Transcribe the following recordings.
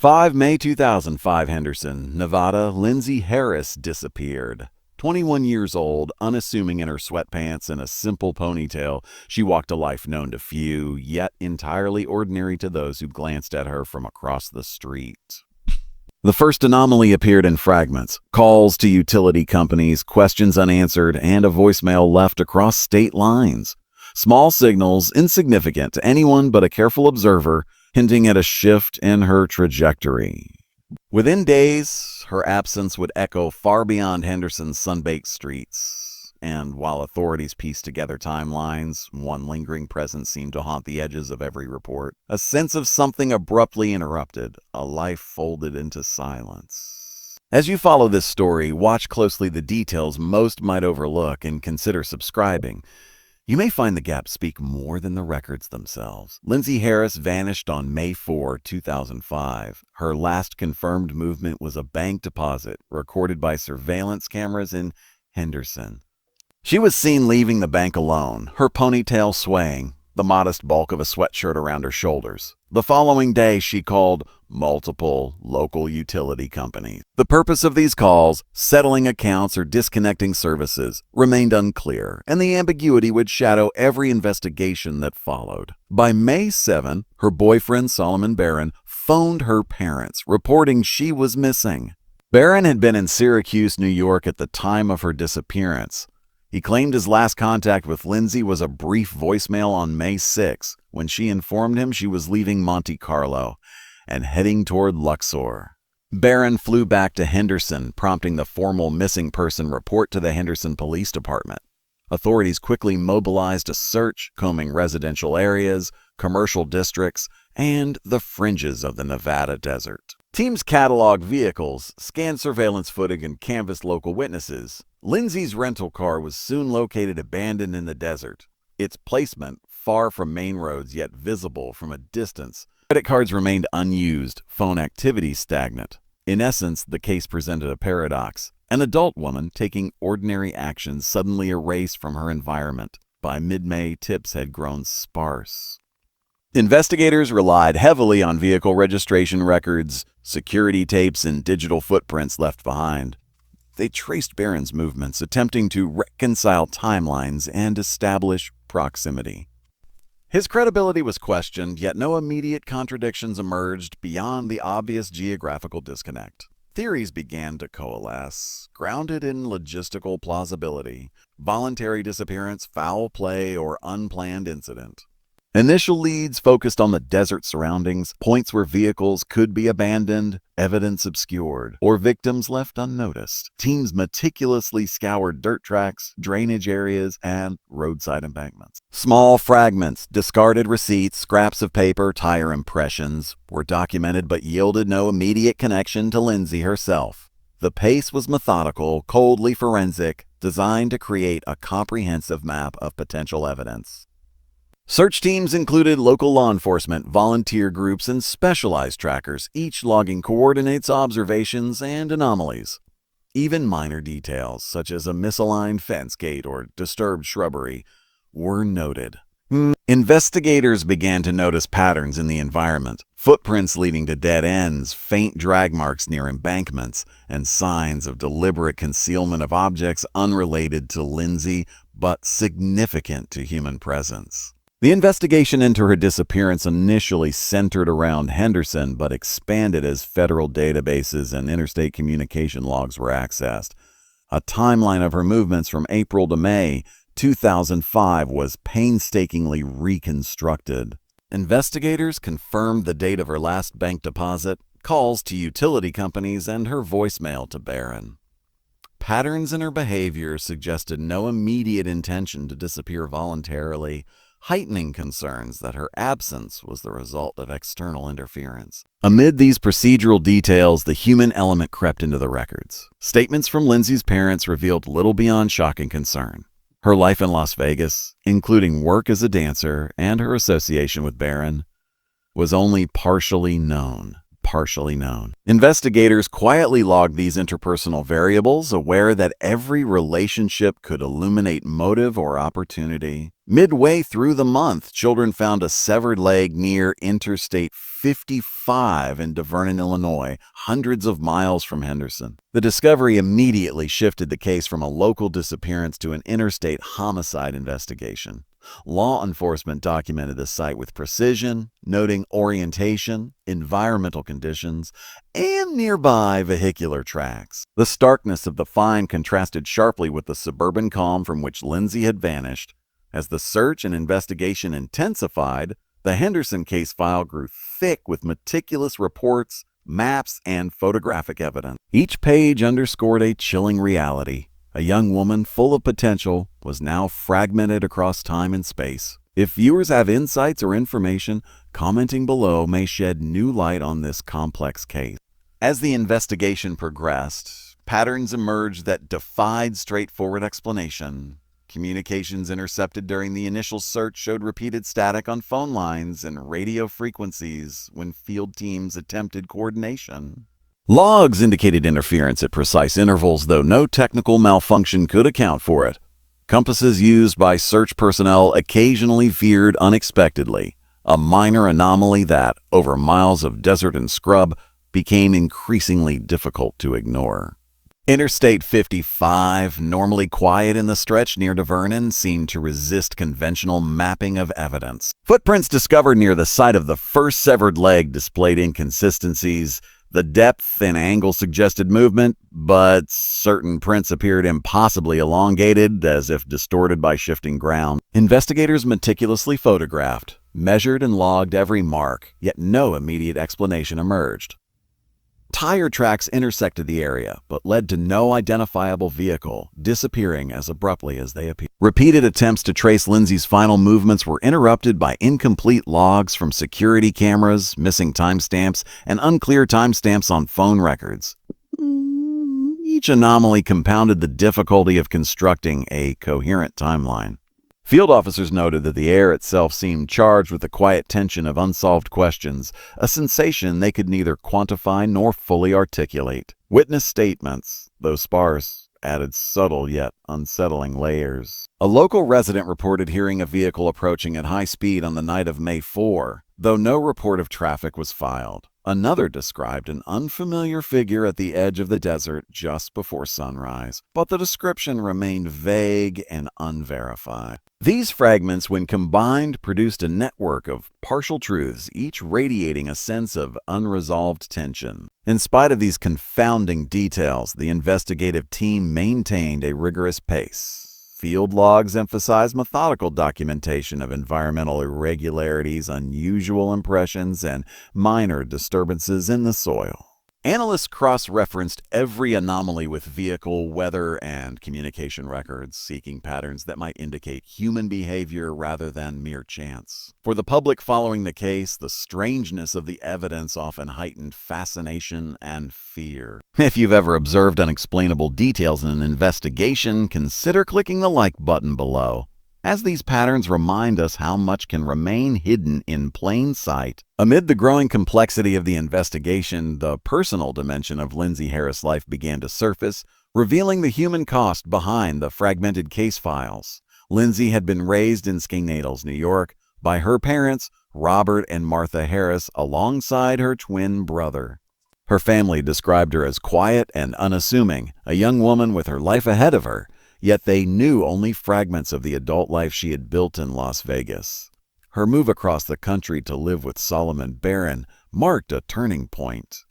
May 2005, Henderson, Nevada, Lindsay Harris disappeared. 21 years old, unassuming in her sweatpants and a simple ponytail, she walked a life known to few, yet entirely ordinary to those who glanced at her from across the street. The first anomaly appeared in fragments: calls to utility companies, questions unanswered, and a voicemail left across state lines. Small signals, insignificant to anyone but a careful observer, hinting at a shift in her trajectory. Within days, her absence would echo far beyond Henderson's sun-baked streets. And while authorities pieced together timelines, one lingering presence seemed to haunt the edges of every report. A sense of something abruptly interrupted, a life folded into silence. As you follow this story, watch closely the details most might overlook and consider subscribing. You may find the gaps speak more than the records themselves. Lindsay Harris vanished on May 4, 2005. Her last confirmed movement was a bank deposit recorded by surveillance cameras in Henderson. She was seen leaving the bank alone, her ponytail swaying, the modest bulk of a sweatshirt around her shoulders. The following day, she called multiple local utility companies. The purpose of these calls, settling accounts or disconnecting services, remained unclear, and the ambiguity would shadow every investigation that followed. By May 7, her boyfriend, Solomon Barron, phoned her parents, reporting she was missing. Barron had been in Syracuse, New York at the time of her disappearance. He claimed his last contact with Lindsay was a brief voicemail on May 6, when she informed him she was leaving Monte Carlo and heading toward Luxor. Barron flew back to Henderson, prompting the formal missing person report to the Henderson Police Department. Authorities quickly mobilized a search, combing residential areas, commercial districts, and the fringes of the Nevada desert. Teams cataloged vehicles, scanned surveillance footage, and canvassed local witnesses. Lindsay's rental car was soon located abandoned in the desert, its placement far from main roads yet visible from a distance. Credit cards remained unused, phone activity stagnant. In essence, the case presented a paradox. An adult woman taking ordinary actions suddenly erased from her environment. By mid-May, tips had grown sparse. Investigators relied heavily on vehicle registration records, security tapes, and digital footprints left behind. They traced Barron's movements, attempting to reconcile timelines and establish proximity. His credibility was questioned, yet no immediate contradictions emerged beyond the obvious geographical disconnect. Theories began to coalesce, grounded in logistical plausibility: voluntary disappearance, foul play, or unplanned incident. Initial leads focused on the desert surroundings, points where vehicles could be abandoned, evidence obscured, or victims left unnoticed. Teams meticulously scoured dirt tracks, drainage areas, and roadside embankments. Small fragments, discarded receipts, scraps of paper, tire impressions were documented but yielded no immediate connection to Lindsay herself. The pace was methodical, coldly forensic, designed to create a comprehensive map of potential evidence. Search teams included local law enforcement, volunteer groups, and specialized trackers, each logging coordinates, observations, and anomalies. Even minor details, such as a misaligned fence gate or disturbed shrubbery, were noted. Investigators began to notice patterns in the environment: footprints leading to dead ends, faint drag marks near embankments, and signs of deliberate concealment of objects unrelated to Lindsay but significant to human presence. The investigation into her disappearance initially centered around Henderson, but expanded as federal databases and interstate communication logs were accessed. A timeline of her movements from April to May 2005 was painstakingly reconstructed. Investigators confirmed the date of her last bank deposit, calls to utility companies, and her voicemail to Barron. Patterns in her behavior suggested no immediate intention to disappear voluntarily, heightening concerns that her absence was the result of external interference. Amid these procedural details, the human element crept into the records. Statements from Lindsay's parents revealed little beyond shocking concern. Her life in Las Vegas, including work as a dancer and her association with Barron, was only partially known. partially known. Investigators quietly logged these interpersonal variables, aware that every relationship could illuminate motive or opportunity. Midway through the month, children found a severed leg near Interstate 55 in DeVernon, Illinois, hundreds of miles from Henderson. The discovery immediately shifted the case from a local disappearance to an interstate homicide investigation. Law enforcement documented the site with precision, noting orientation, environmental conditions, and nearby vehicular tracks. The starkness of the find contrasted sharply with the suburban calm from which Lindsay had vanished. As the search and investigation intensified, the Henderson case file grew thick with meticulous reports, maps, and photographic evidence. Each page underscored a chilling reality. A young woman full of potential was now fragmented across time and space. If viewers have insights or information, commenting below may shed new light on this complex case. As the investigation progressed, patterns emerged that defied straightforward explanation. Communications intercepted during the initial search showed repeated static on phone lines and radio frequencies when field teams attempted coordination. Logs indicated interference at precise intervals, though no technical malfunction could account for it. Compasses used by search personnel occasionally veered unexpectedly, a minor anomaly that, over miles of desert and scrub, became increasingly difficult to ignore. Interstate 55, normally quiet in the stretch near DeVernon, seemed to resist conventional mapping of evidence. Footprints discovered near the site of the first severed leg displayed inconsistencies. The depth and angle suggested movement, but certain prints appeared impossibly elongated, as if distorted by shifting ground. Investigators meticulously photographed, measured, and logged every mark, yet no immediate explanation emerged. Tire tracks intersected the area, but led to no identifiable vehicle, disappearing as abruptly as they appeared. Repeated attempts to trace Lindsay's final movements were interrupted by incomplete logs from security cameras, missing timestamps, and unclear timestamps on phone records. Each anomaly compounded the difficulty of constructing a coherent timeline. Field officers noted that the air itself seemed charged with the quiet tension of unsolved questions, a sensation they could neither quantify nor fully articulate. Witness statements, though sparse, added subtle yet unsettling layers. A local resident reported hearing a vehicle approaching at high speed on the night of May 4, though no report of traffic was filed. Another described an unfamiliar figure at the edge of the desert just before sunrise, but the description remained vague and unverified. These fragments, when combined, produced a network of partial truths, each radiating a sense of unresolved tension. In spite of these confounding details, the investigative team maintained a rigorous pace. Field logs emphasized methodical documentation of environmental irregularities, unusual impressions, and minor disturbances in the soil. Analysts cross-referenced every anomaly with vehicle, weather, and communication records, seeking patterns that might indicate human behavior rather than mere chance. For the public following the case, the strangeness of the evidence often heightened fascination and fear. If you've ever observed unexplainable details in an investigation, consider clicking the like button below, as these patterns remind us how much can remain hidden in plain sight. Amid the growing complexity of the investigation, the personal dimension of Lindsay Harris' life began to surface, revealing the human cost behind the fragmented case files. Lindsay had been raised in Skaneateles, New York, by her parents, Robert and Martha Harris, alongside her twin brother. Her family described her as quiet and unassuming, a young woman with her life ahead of her. Yet they knew only fragments of the adult life she had built in Las Vegas. Her move across the country to live with Solomon Barron marked a turning point.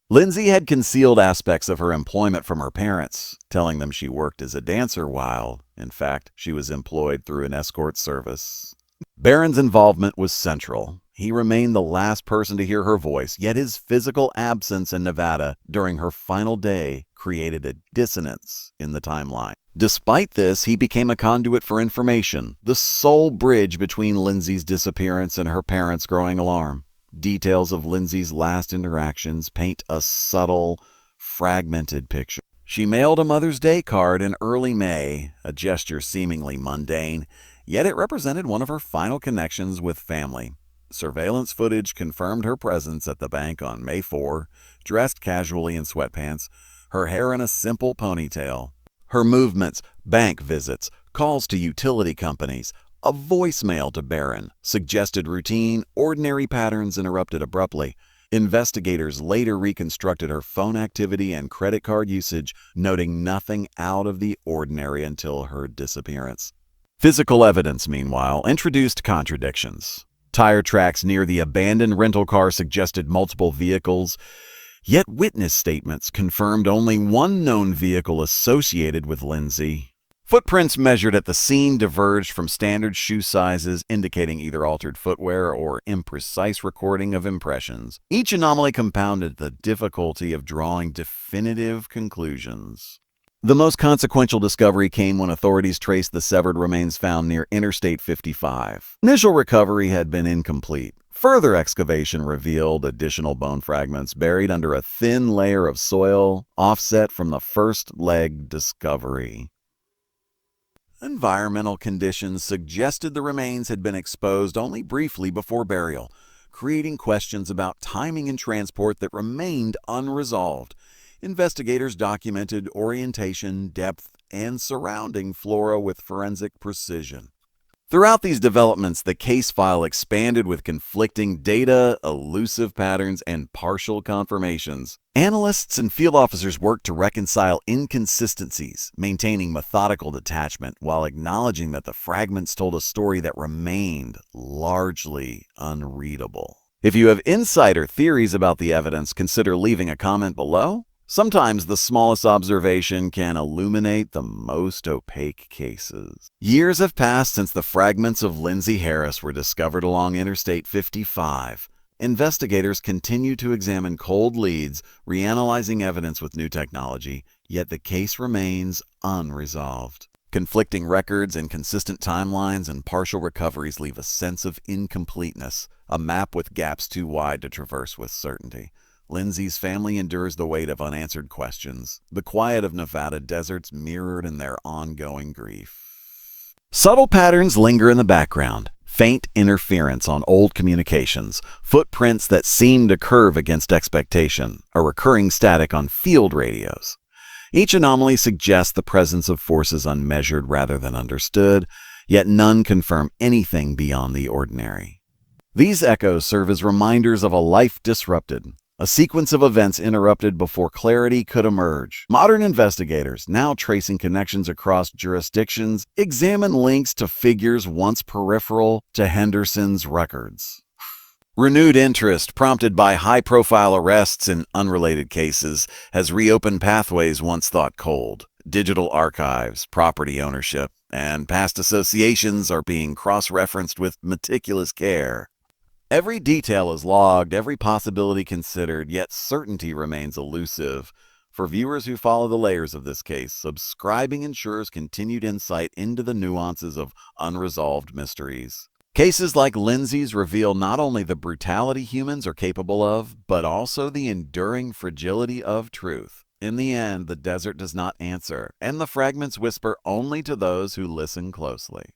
Lindsay had concealed aspects of her employment from her parents, telling them she worked as a dancer while, in fact, she was employed through an escort service. Barron's involvement was central. He remained the last person to hear her voice, yet his physical absence in Nevada during her final day created a dissonance in the timeline. Despite this, he became a conduit for information, the sole bridge between Lindsay's disappearance and her parents' growing alarm. Details of Lindsay's last interactions paint a subtle, fragmented picture. She mailed a Mother's Day card in early May, a gesture seemingly mundane, yet it represented one of her final connections with family. Surveillance footage confirmed her presence at the bank on May 4, dressed casually in sweatpants, her hair in a simple ponytail. Her movements, bank visits, calls to utility companies, a voicemail to Barron, suggested routine, ordinary patterns interrupted abruptly. Investigators later reconstructed her phone activity and credit card usage, noting nothing out of the ordinary until her disappearance. Physical evidence, meanwhile, introduced contradictions. Tire tracks near the abandoned rental car suggested multiple vehicles, yet witness statements confirmed only one known vehicle associated with Lindsay. Footprints measured at the scene diverged from standard shoe sizes, indicating either altered footwear or imprecise recording of impressions. Each anomaly compounded the difficulty of drawing definitive conclusions. The most consequential discovery came when authorities traced the severed remains found near Interstate 55. Initial recovery had been incomplete. Further excavation revealed additional bone fragments buried under a thin layer of soil, offset from the first leg discovery. Environmental conditions suggested the remains had been exposed only briefly before burial, creating questions about timing and transport that remained unresolved. Investigators documented orientation, depth, and surrounding flora with forensic precision. Throughout these developments, the case file expanded with conflicting data, elusive patterns, and partial confirmations. Analysts and field officers worked to reconcile inconsistencies, maintaining methodical detachment while acknowledging that the fragments told a story that remained largely unreadable. If you have insight or theories about the evidence, consider leaving a comment below. Sometimes the smallest observation can illuminate the most opaque cases. Years have passed since the fragments of Lindsay Harris were discovered along Interstate 55. Investigators continue to examine cold leads, reanalyzing evidence with new technology, yet the case remains unresolved. Conflicting records, inconsistent timelines, and partial recoveries leave a sense of incompleteness, a map with gaps too wide to traverse with certainty. Lindsay's family endures the weight of unanswered questions, the quiet of Nevada deserts mirrored in their ongoing grief. Subtle patterns linger in the background. Faint interference on old communications, footprints that seem to curve against expectation, a recurring static on field radios. Each anomaly suggests the presence of forces unmeasured rather than understood, yet none confirm anything beyond the ordinary. These echoes serve as reminders of a life disrupted, a sequence of events interrupted before clarity could emerge. Modern investigators, now tracing connections across jurisdictions, examine links to figures once peripheral to Henderson's records. Renewed interest, prompted by high-profile arrests in unrelated cases, has reopened pathways once thought cold. Digital archives, property ownership, and past associations are being cross-referenced with meticulous care. Every detail is logged, every possibility considered, yet certainty remains elusive. For viewers who follow the layers of this case, subscribing ensures continued insight into the nuances of unresolved mysteries. Cases like Lindsay's reveal not only the brutality humans are capable of, but also the enduring fragility of truth. In the end, the desert does not answer, and the fragments whisper only to those who listen closely.